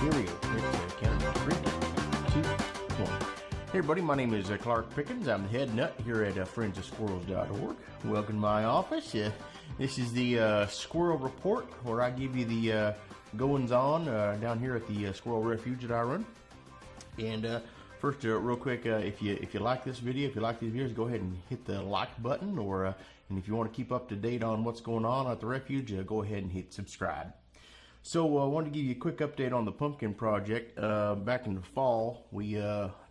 Here we go. Let's count 3, 2, 1. Hey everybody, my name is Clark Pickens. I'm the head nut here at friendsofsquirrels.org. Welcome to my office. This is the Squirrel Report, where I give you the goings-on down here at the Squirrel Refuge that I run. And first, real quick, if you like this video, if you like these videos, go ahead and hit the like button, or and if you want to keep up to date on what's going on at the refuge, go ahead and hit subscribe. So I wanted to give you a quick update on the pumpkin project. Back in the fall, we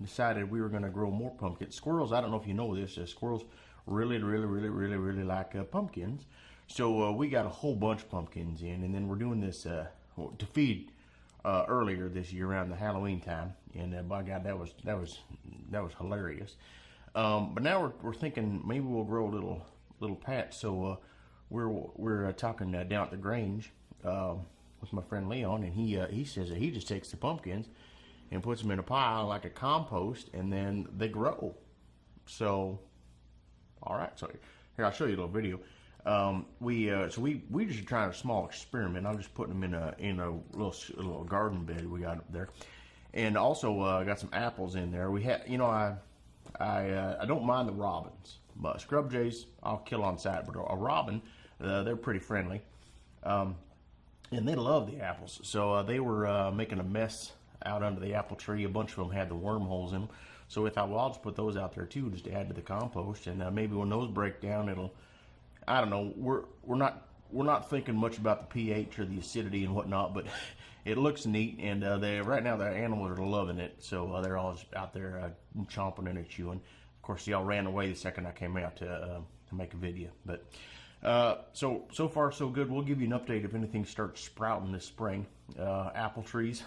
decided we were going to grow more pumpkins. Squirrels, I don't know if you know this, squirrels really like pumpkins. So we got a whole bunch of pumpkins in, and then we're doing this to feed earlier this year around the Halloween time, and by God, that was hilarious. But now we're thinking maybe we'll grow a little patch. So we're talking down at the Grange with my friend Leon, and he says that he just takes the pumpkins and puts them in a pile like a compost, and then they grow. So, all right. So here, I'll show you a little video. We just trying a small experiment. I'm just putting them in a little garden bed we got up there, and also got some apples in there. We had, I don't mind the robins, but scrub jays I'll kill on sight, but a robin, they're pretty friendly. And they love the apples. So they were making a mess out under the apple tree. A bunch of them had the wormholes in them. So we thought, well, I'll just put those out there too, just to add to the compost. And maybe when those break down, it'll, I don't know. We're not thinking much about the pH or the acidity and whatnot, but it looks neat. And right now the animals are loving it. So they're all just out there chomping and chewing. Of course, they all ran away the second I came out to make a video, but. So far so good. We'll give you an update if anything starts sprouting this spring. Apple trees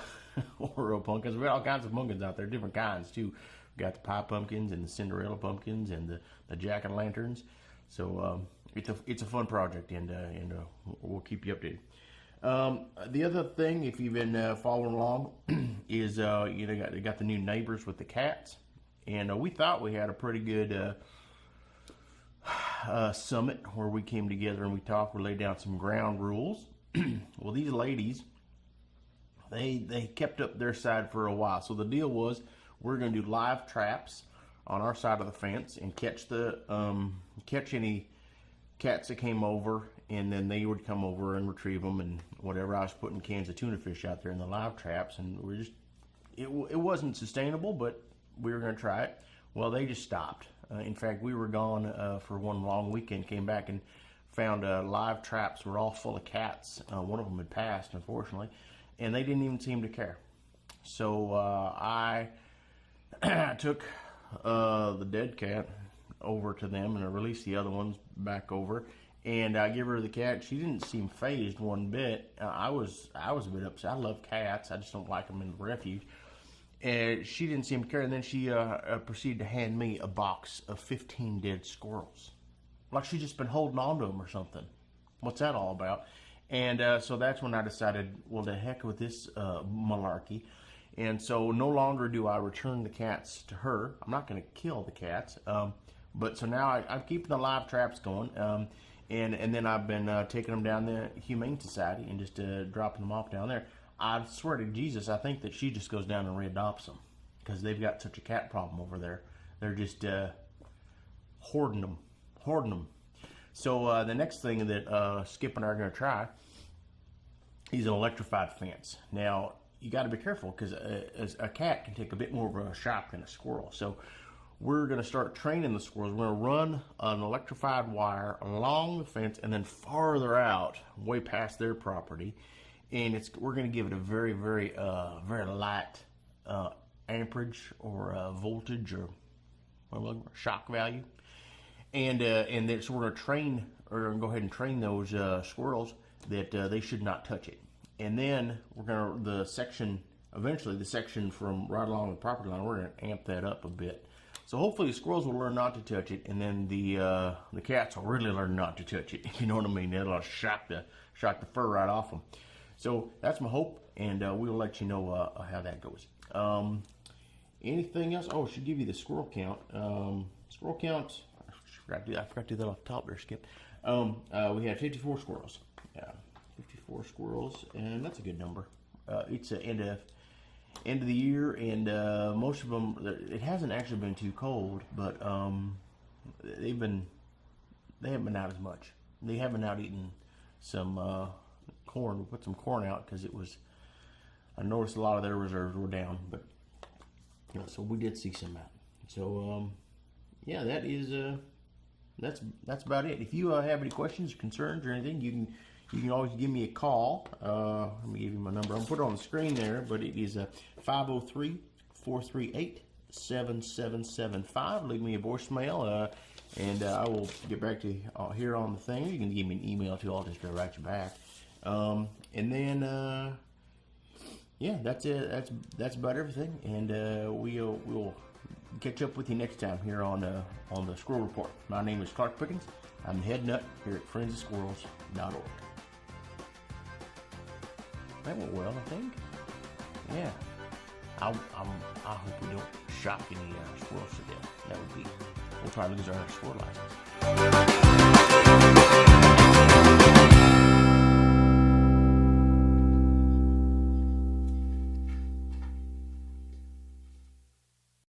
or pumpkins. We got all kinds of pumpkins out there, different kinds too. We got the pie pumpkins and the Cinderella pumpkins and the jack-o'-lanterns. So it's a fun project, and we'll keep you updated. The other thing, if you've been following along, is you got the new neighbors with the cats, and we thought we had a pretty good summit where we came together and we talked. We laid down some ground rules. Well, these ladies, they kept up their side for a while. So the deal was, we're going to do live traps on our side of the fence and catch any cats that came over, and then they would come over and retrieve them and whatever. I was putting cans of tuna fish out there in the live traps, and it wasn't sustainable, but we were going to try it. Well, they just stopped. In fact, we were gone for one long weekend, came back and found live traps were all full of cats. One of them had passed, unfortunately, and they didn't even seem to care. So I took the dead cat over to them, and I released the other ones back over, and I give her the cat. She didn't seem fazed one bit. I was a bit upset. I love cats. I just don't like them in the refuge. And she didn't seem to care, and then she proceeded to hand me a box of 15 dead squirrels. Like she'd just been holding on to them or something. What's that all about? And so that's when I decided, well, the heck with this malarkey. And so no longer do I return the cats to her. I'm not going to kill the cats. But so now I'm keeping the live traps going. And then I've been taking them down the Humane Society and just dropping them off down there. I swear to Jesus, I think that she just goes down and readopts them, because they've got such a cat problem over there. They're just hoarding them. So the next thing that Skip and I are going to try is an electrified fence. Now, you got to be careful, because a cat can take a bit more of a shock than a squirrel. So we're going to start training the squirrels. We're going to run an electrified wire along the fence and then farther out, way past their property. And we're going to give it a very light amperage or voltage or shock value, and then so we're going to train, or go ahead and train those squirrels that they should not touch it. And then we're going to eventually the section from right along the property line, we're going to amp that up a bit. So hopefully the squirrels will learn not to touch it, and then the cats will really learn not to touch it. You know what I mean? That'll shock the fur right off them. So that's my hope, and we'll let you know how that goes. Anything else? Oh, I should give you the squirrel count. Squirrel count, I forgot to do that off the top there, Skip. We had 54 squirrels. 54 squirrels, and that's a good number. it's the end of the year, and most of them, it hasn't actually been too cold, but they haven't been out as much. They haven't out eaten some corn. We put some corn out because I noticed a lot of their reserves were down, but so we did see some out. So yeah, that's about it. If you have any questions, concerns, or anything, you can always give me a call. Let me give you my number. I'm gonna put it on the screen there, but it is 503-438-7775. Leave me a voicemail, and I will get back to you here on the thing. You can give me an email too. I'll just write you back. And then yeah, that's it. That's about everything. And we'll catch up with you next time here on the Squirrel Report. My name is Clark Pickens. I'm the head nut here at friendsofsquirrels.org. That went well, I think. Yeah. I hope we don't shock any squirrels to death. That would be. We'll try to lose our squirrel license.